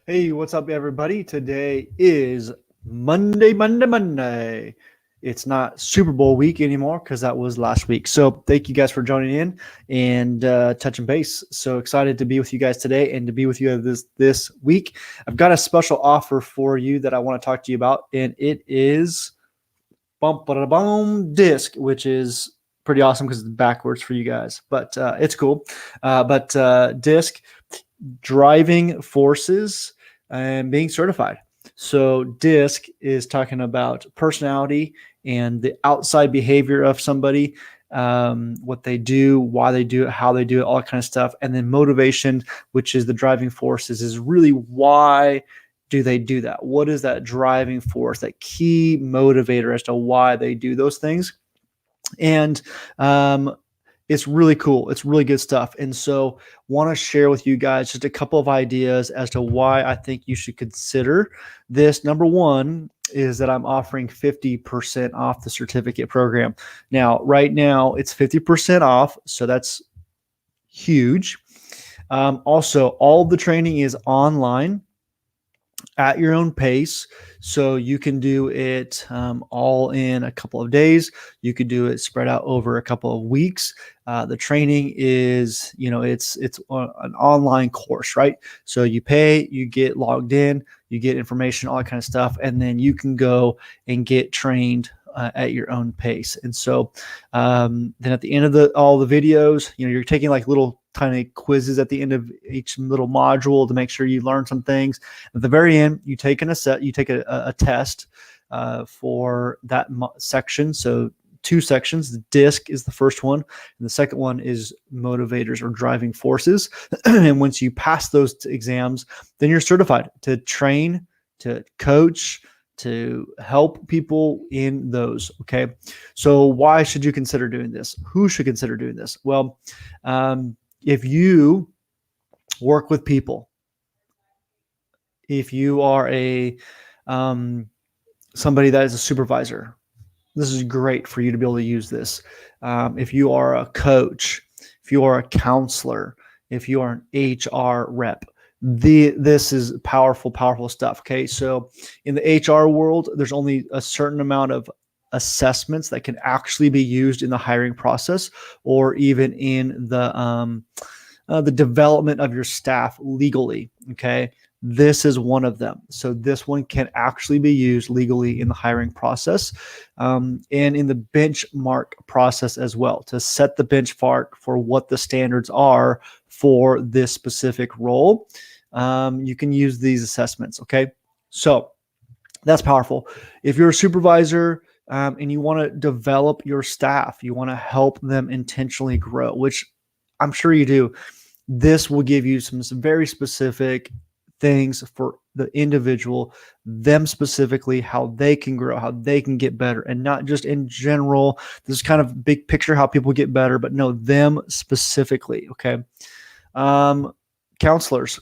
Hey, what's up, everybody? Today is Monday. It's not Super Bowl week anymore because that was last week. So, thank you guys for joining in and touching base. So excited to be with you guys today and to be with you this week. I've got a special offer for you that I want to talk to you about, and it is disc, which is pretty awesome because it's backwards for you guys, but it's cool. But disc driving forces and being certified. So DISC is talking about personality and the outside behavior of somebody, what they do, why they do it, how they do it, all that kind of stuff. And then motivation, which is the driving forces, is really why do they do that? What is that driving force, that key motivator as to why they do those things? And it's really cool. It's really good stuff. And so want to share with you guys just a couple of ideas as to why I think you should consider this. Number one is that I'm offering 50% off the certificate program. Now, right now it's 50% off. So that's huge. Also, all the training is online at your own pace. So you can do it all in a couple of days. You could do it spread out over a couple of weeks. The training is, it's an online course, right? So you pay, you get logged in, you get information, all that kind of stuff, and then you can go and get trained at your own pace. And so then at the end of all the videos, you're taking like little tiny quizzes at the end of each little module to make sure you learn some things. At the very end, you take a test for that section. So 2 sections. The DISC is the first one, and the second one is motivators or driving forces. And once you pass those exams, then you're certified to train, to coach, to help people in those. Okay. So why should you consider doing this? Who should consider doing this? Well, if you work with people, if you are somebody that is a supervisor, this is great for you to be able to use this. If you are a coach, if you are a counselor, if you are an HR rep, this is powerful stuff. Okay, so in the HR world, there's only a certain amount of assessments that can actually be used in the hiring process, or even in the development of your staff legally. Okay, this is one of them. So this one can actually be used legally in the hiring process, and in the benchmark process as well, to set the benchmark for what the standards are for this specific role. You can use these assessments. Okay, so that's powerful. If you're a supervisor and you want to develop your staff, you want to help them intentionally grow, which I'm sure you do, this will give you some very specific things for the individual, them specifically, how they can grow, how they can get better, and not just in general. This is kind of big picture how people get better, but no, them specifically. Okay. Counselors,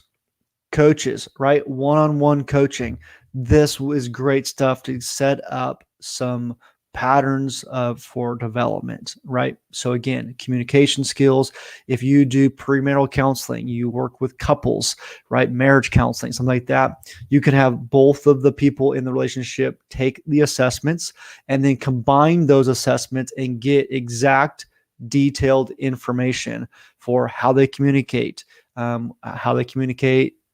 coaches, right? One-on-one coaching. This is great stuff to set up some patterns for development, right? So again, communication skills. If you do premarital counseling, you work with couples, right? Marriage counseling, something like that. You can have both of the people in the relationship take the assessments and then combine those assessments and get exact detailed information for how they communicate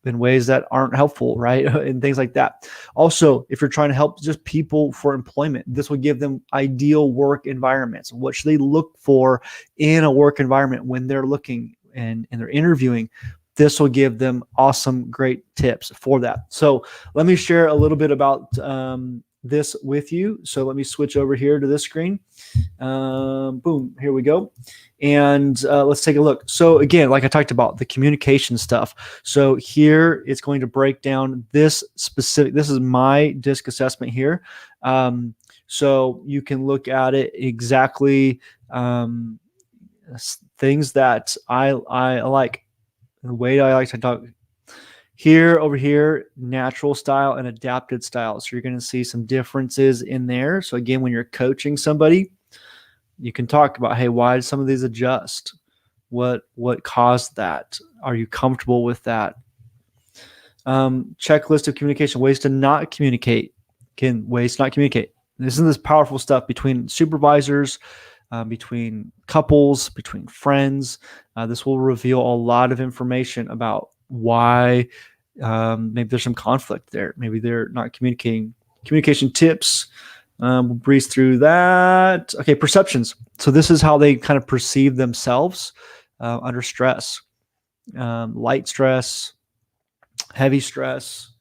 in ways that aren't helpful, right? And things like that. Also, if you're trying to help just people for employment, this will give them ideal work environments. What should they look for in a work environment when they're looking and they're interviewing? This will give them awesome, great tips for that. So let me share a little bit about this with you. So let me switch over here to this screen. Boom, here we go. And let's take a look. So again, like I talked about, the communication stuff. So here it's going to break down this is my DISC assessment here. So you can look at it exactly, things that I like, the way I like to talk. Here, over here, natural style and adapted style. So you're going to see some differences in there. So again, when you're coaching somebody, you can talk about, hey, why did some of these adjust? What caused that? Are you comfortable with that? Checklist of communication, ways to not communicate. Again, ways to not communicate. Isn't this powerful stuff between supervisors, between couples, between friends? This will reveal a lot of information about why maybe there's some conflict there. Maybe they're not communicating. Communication tips. We'll breeze through that. Okay, perceptions. So this is how they kind of perceive themselves under stress. Light stress, heavy stress.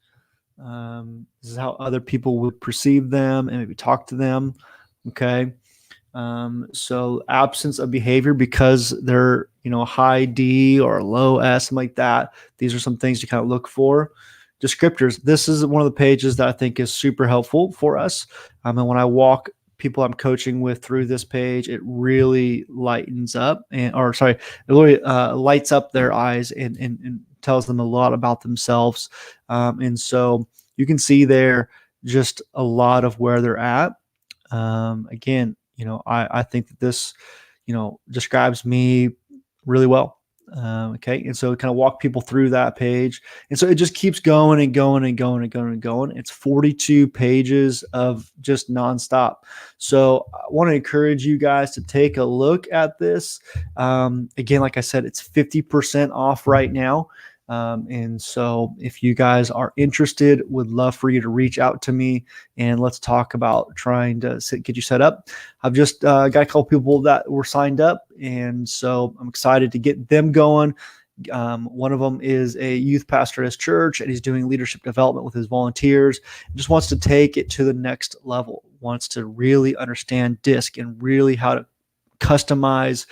This is how other people would perceive them and maybe talk to them. Okay. So absence of behavior because they're, high D or low S, something like that. These are some things you kind of look for. Descriptors. This is one of the pages that I think is super helpful for us. And when I walk people I'm coaching with through this page, it really lightens up it really lights up their eyes and tells them a lot about themselves. And so you can see there just a lot of where they're at. Again, I think that this, describes me really well. Okay. And so kind of walk people through that page. And so it just keeps going and going and going and going and going. It's 42 pages of just nonstop. So I want to encourage you guys to take a look at this. Again, like I said, it's 50% off right now. And so if you guys are interested, would love for you to reach out to me and let's talk about trying to get you set up. I've just got a couple people that were signed up, and so I'm excited to get them going. One of them is a youth pastor at his church, and he's doing leadership development with his volunteers. Just wants to take it to the next level, wants to really understand DISC and really how to customize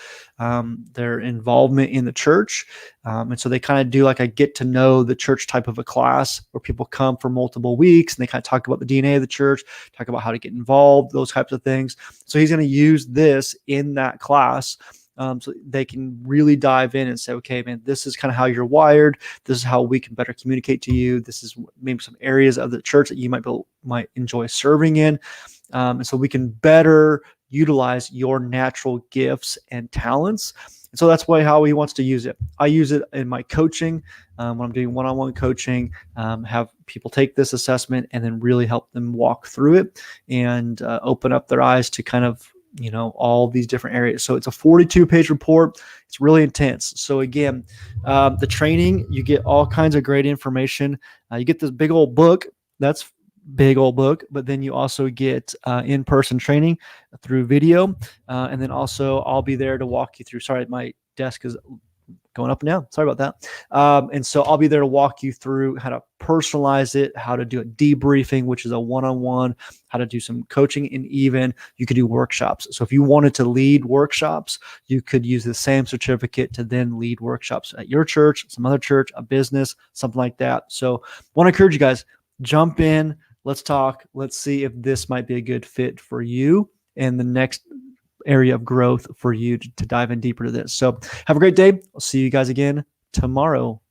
their involvement in the church. And so they kind of do like a get to know the church type of a class where people come for multiple weeks and they kind of talk about the DNA of the church, talk about how to get involved, those types of things. So he's going to use this in that class. So they can really dive in and say, okay, man, this is kind of how you're wired. This is how we can better communicate to you. This is maybe some areas of the church that you might enjoy serving in. And so we can better utilize your natural gifts and talents. And so that's how he wants to use it. I use it in my coaching when I'm doing one-on-one coaching, have people take this assessment and then really help them walk through it and open up their eyes to kind of, all these different areas. So it's a 42-page report. It's really intense. So again, the training, you get all kinds of great information. You get this big old book. That's big old book, but then you also get in-person training through video. And then also I'll be there to walk you through. Sorry, my desk is going up and down. Sorry about that. And so I'll be there to walk you through how to personalize it, how to do a debriefing, which is a one-on-one, how to do some coaching, and even you could do workshops. So if you wanted to lead workshops, you could use the same certificate to then lead workshops at your church, some other church, a business, something like that. So I want to encourage you guys, jump in. Let's talk. Let's see if this might be a good fit for you and the next area of growth for you to dive in deeper to this. So have a great day. I'll see you guys again tomorrow.